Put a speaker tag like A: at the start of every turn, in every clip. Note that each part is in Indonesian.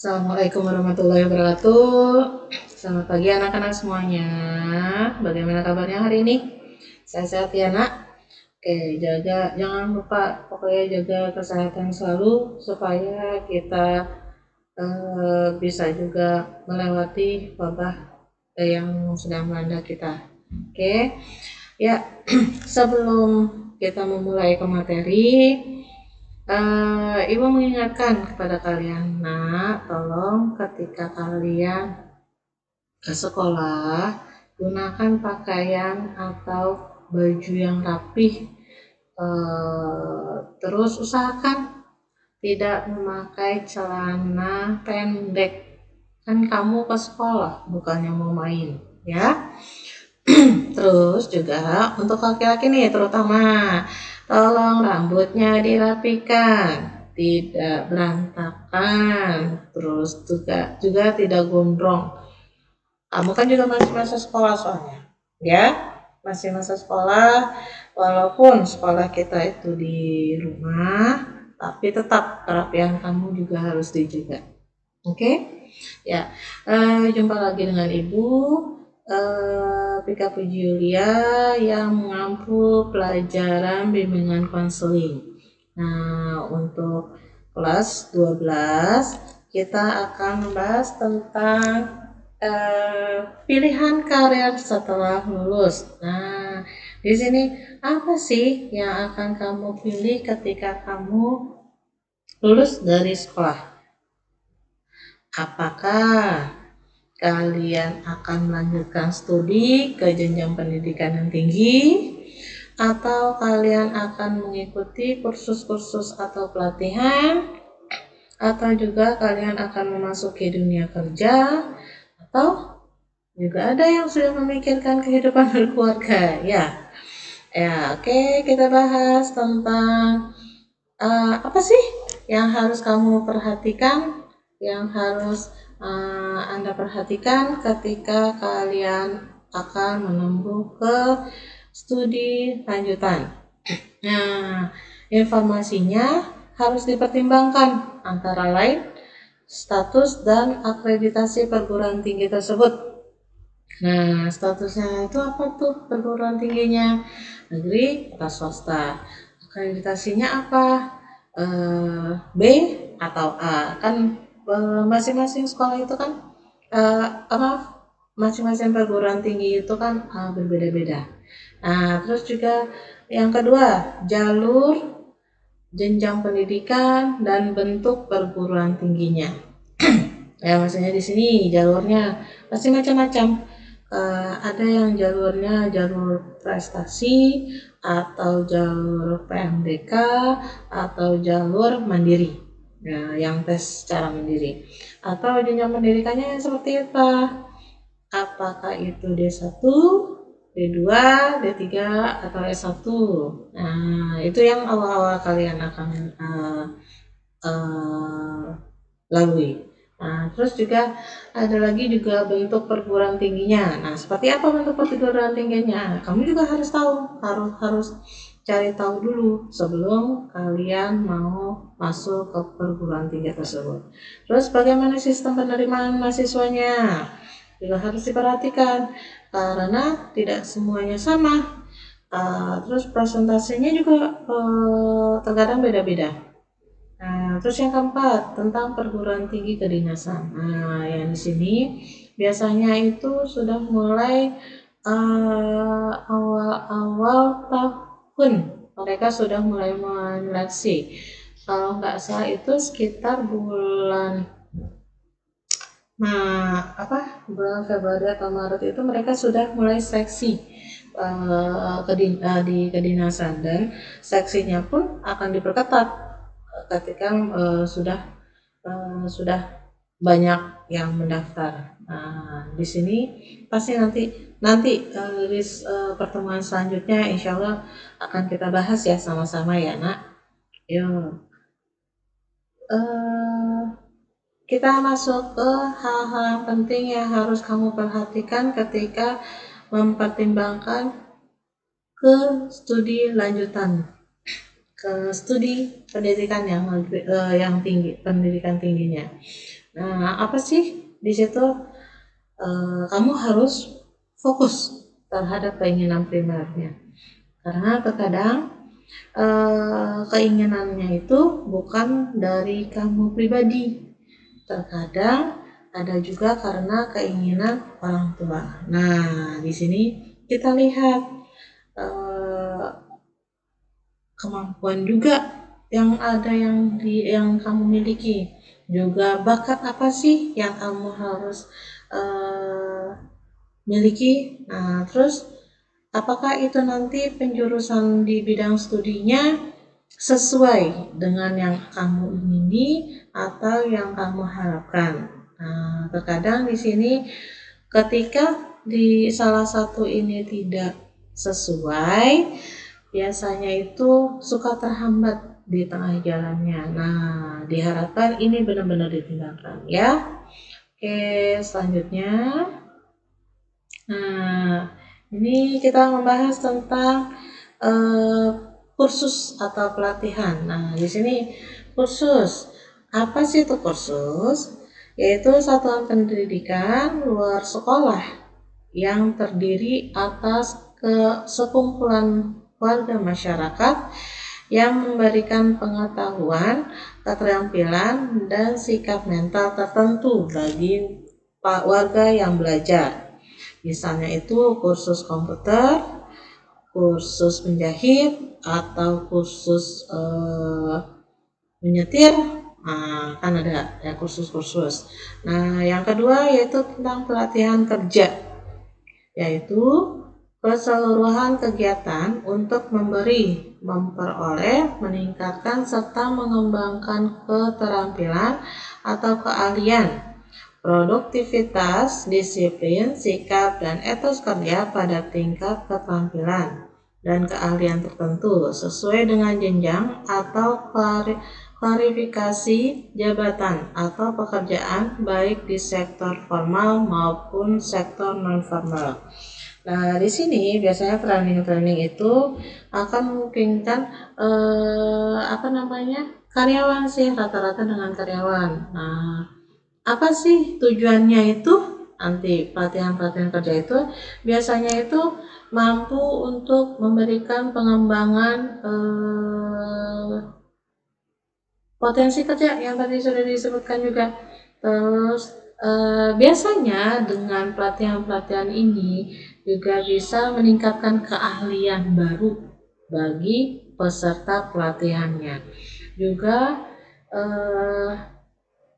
A: Assalamualaikum warahmatullahi wabarakatuh. Selamat pagi anak-anak semuanya. Bagaimana kabarnya hari ini? Sehat-sehat ya nak? Oke, jangan lupa pokoknya jaga kesehatan selalu supaya kita bisa juga melewati wabah yang sedang melanda kita. Oke, ya sebelum kita memulai ke materi, Ibu mengingatkan kepada kalian, nak, tolong ketika kalian ke sekolah, gunakan pakaian atau baju yang rapih. Terus usahakan tidak memakai celana pendek. Kan kamu ke sekolah, bukannya mau main, ya. Terus juga untuk laki-laki nih terutama, tolong rambutnya dirapikan, tidak berantakan, terus juga tidak gondrong. Kamu kan juga masih masa sekolah soalnya, ya, masih masa sekolah. Walaupun sekolah kita itu di rumah, tapi tetap kerapian kamu juga harus dijaga. Oke? Ya, jumpa lagi dengan Ibu Pika Puji Yulia yang mengampu pelajaran bimbingan konseling. Nah, untuk kelas 12 kita akan membahas tentang pilihan karir setelah lulus. Nah, di sini apa sih yang akan kamu pilih ketika kamu lulus dari sekolah? Apakah kalian akan melanjutkan studi ke jenjang pendidikan yang tinggi, atau kalian akan mengikuti kursus-kursus atau pelatihan, atau juga kalian akan memasuki dunia kerja, atau juga ada yang sudah memikirkan kehidupan berkeluarga. Oke, kita bahas tentang apa sih yang harus kamu perhatikan, yang harus Anda perhatikan ketika kalian akan menempuh ke studi lanjutan. Nah, informasinya harus dipertimbangkan antara lain status dan akreditasi perguruan tinggi tersebut. Nah, statusnya itu apa tuh perguruan tingginya? Negeri atau swasta? Akreditasinya apa? B atau A? Kan masing-masing sekolah itu kan masing-masing perguruan tinggi itu kan berbeda-beda. Nah, terus juga yang kedua, jalur jenjang pendidikan dan bentuk perguruan tingginya. Ya, maksudnya di sini jalurnya pasti macam-macam. Ada yang jalurnya jalur prestasi, atau jalur PMDK, atau jalur mandiri. Nah, yang tes secara mandiri. Atau jenjang pendidikannya seperti apa? Apakah itu D1, D2, D3, atau S1? Nah, itu yang awal-awal kalian akan lalui. Nah, terus juga ada lagi juga bentuk perguruan tingginya. Nah, seperti apa bentuk perguruan tingginya? Kamu juga harus tahu, harus cari tahu dulu sebelum kalian mau masuk ke perguruan tinggi tersebut. Terus bagaimana sistem penerimaan mahasiswanya? Juga harus diperhatikan karena tidak semuanya sama. Terus presentasinya juga terkadang beda-beda. Nah, terus yang keempat tentang perguruan tinggi kedinasan. Nah, yang di sini biasanya itu sudah mulai awal-awal tahun mereka sudah mulai menyeleksi. Kalau nggak salah itu sekitar bulan bulan Februari atau Maret itu mereka sudah mulai seleksi di kedinasan, dan seleksinya pun akan diperketat ketika sudah banyak yang mendaftar. Nah, di sini pasti nanti di pertemuan selanjutnya insya Allah akan kita bahas ya sama-sama ya nak. Yuk. Kita masuk ke hal-hal yang penting yang harus kamu perhatikan ketika mempertimbangkan ke studi lanjutan, ke studi pendidikan yang tinggi, pendidikan tingginya. Nah, apa sih di situ kamu harus fokus terhadap keinginan primernya. Karena terkadang keinginannya itu bukan dari kamu pribadi. Terkadang ada juga karena keinginan orang tua. Nah, di sini kita lihat kemampuan juga yang ada yang kamu miliki. Juga bakat apa sih yang kamu harus miliki. Nah, terus apakah itu nanti penjurusan di bidang studinya sesuai dengan yang kamu ingini atau yang kamu harapkan. Nah, terkadang di sini ketika di salah satu ini tidak sesuai, biasanya itu suka terhambat di tengah jalannya. Nah, diharapkan ini benar-benar ditinggalkan ya. Oke, selanjutnya. Nah, ini kita membahas tentang eh, kursus atau pelatihan. Nah, di sini kursus. Apa sih itu kursus? Yaitu satuan pendidikan luar sekolah yang terdiri atas sekumpulan warga masyarakat yang memberikan pengetahuan, keterampilan, dan sikap mental tertentu bagi warga yang belajar. Misalnya itu kursus komputer, kursus menjahit, atau kursus menyetir. Nah, kan ada ya kursus-kursus. Nah, yang kedua yaitu tentang pelatihan kerja, yaitu keseluruhan kegiatan untuk memperoleh, meningkatkan, serta mengembangkan keterampilan atau keahlian, produktivitas, disiplin, sikap, dan etos kerja pada tingkat keterampilan dan keahlian tertentu sesuai dengan jenjang atau klarifikasi jabatan atau pekerjaan baik di sektor formal maupun sektor non-formal. Nah, di sini biasanya training-training itu akan memungkinkan karyawan sih, rata-rata dengan karyawan. Nah, apa sih tujuannya itu? Nanti pelatihan-pelatihan kerja itu biasanya itu mampu untuk memberikan pengembangan potensi kerja yang tadi sudah disebutkan juga. Terus biasanya dengan pelatihan-pelatihan ini juga bisa meningkatkan keahlian baru bagi peserta pelatihannya. Juga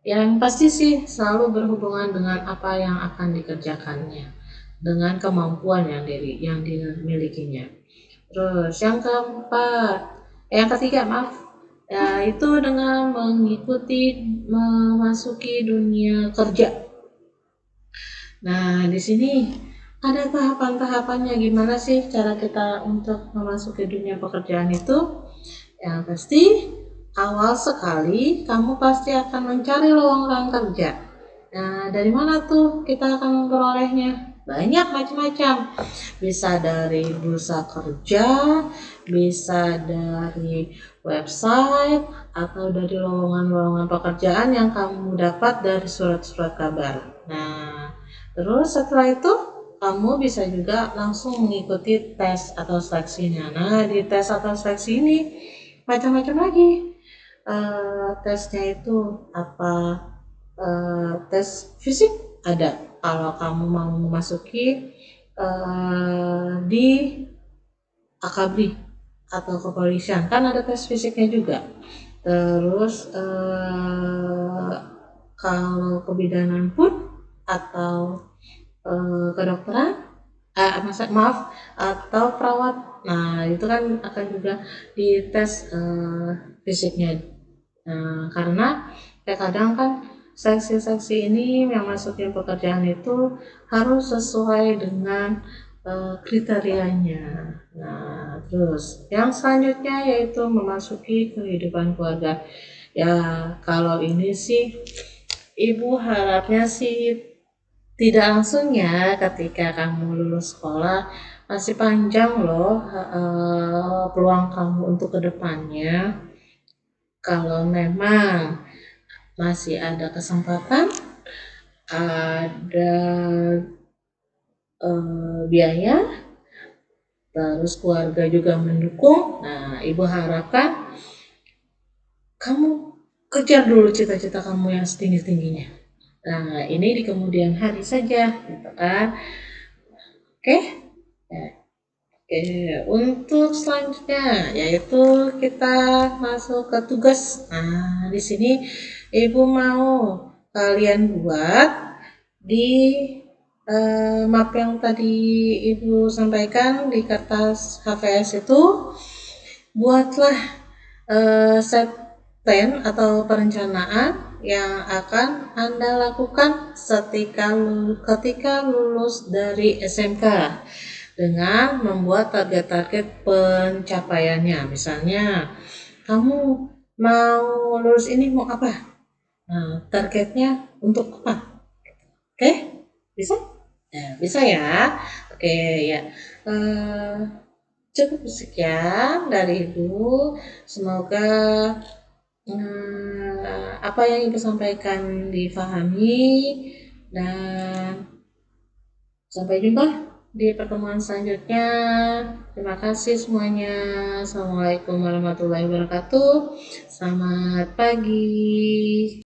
A: yang pasti sih selalu berhubungan dengan apa yang akan dikerjakannya, dengan kemampuan yang dimilikinya. Terus yang ketiga maaf, itu dengan memasuki dunia kerja. Nah, di sini ada tahapan-tahapannya, gimana sih cara kita untuk memasuki dunia pekerjaan itu? Yang pasti awal sekali kamu pasti akan mencari lowongan kerja. Nah, dari mana tuh kita akan memperolehnya? Banyak macam-macam. Bisa dari bursa kerja, bisa dari website, atau dari lowongan-lowongan pekerjaan yang kamu dapat dari surat-surat kabar. Nah, terus setelah itu kamu bisa juga langsung mengikuti tes atau seleksinya. Nah, di tes atau seleksi ini macam-macam lagi. Tesnya itu apa? Tes fisik ada. Kalau kamu mau memasuki di akabri atau kepolisian, kan ada tes fisiknya juga. Terus kalau kebidanan pun atau kedokteran, atau perawat. Nah, itu kan akan juga dites fisiknya. Karena kadang kan seksi-seksi ini yang masukin pekerjaan itu harus sesuai dengan kriterianya. Nah, terus yang selanjutnya yaitu memasuki kehidupan keluarga. Ya, kalau ini sih ibu harapnya sih tidak langsung ya, ketika kamu lulus sekolah masih panjang loh peluang kamu untuk kedepannya. Kalau memang masih ada kesempatan, ada biaya, terus keluarga juga mendukung. Nah, Ibu harapkan kamu kejar dulu cita-cita kamu yang setinggi-tingginya. Nah, ini di kemudian hari saja, gitu kan? Oke? Ya. Oke, untuk selanjutnya yaitu kita masuk ke tugas. Nah, di sini Ibu mau kalian buat di map yang tadi Ibu sampaikan di kertas HVS itu, buatlah set plan atau perencanaan yang akan Anda lakukan ketika lulus dari SMK dengan membuat target-target pencapaiannya. Misalnya, kamu mau lulus ini mau apa? Nah, targetnya untuk apa? Oke? Bisa? Ya, bisa ya. Oke, ya. Eh, Cukup sekian dari Ibu. Semoga apa yang Ibu sampaikan difahami, dan sampai jumpa di pertemuan selanjutnya. Terima kasih semuanya. Assalamualaikum warahmatullahi wabarakatuh. Selamat pagi.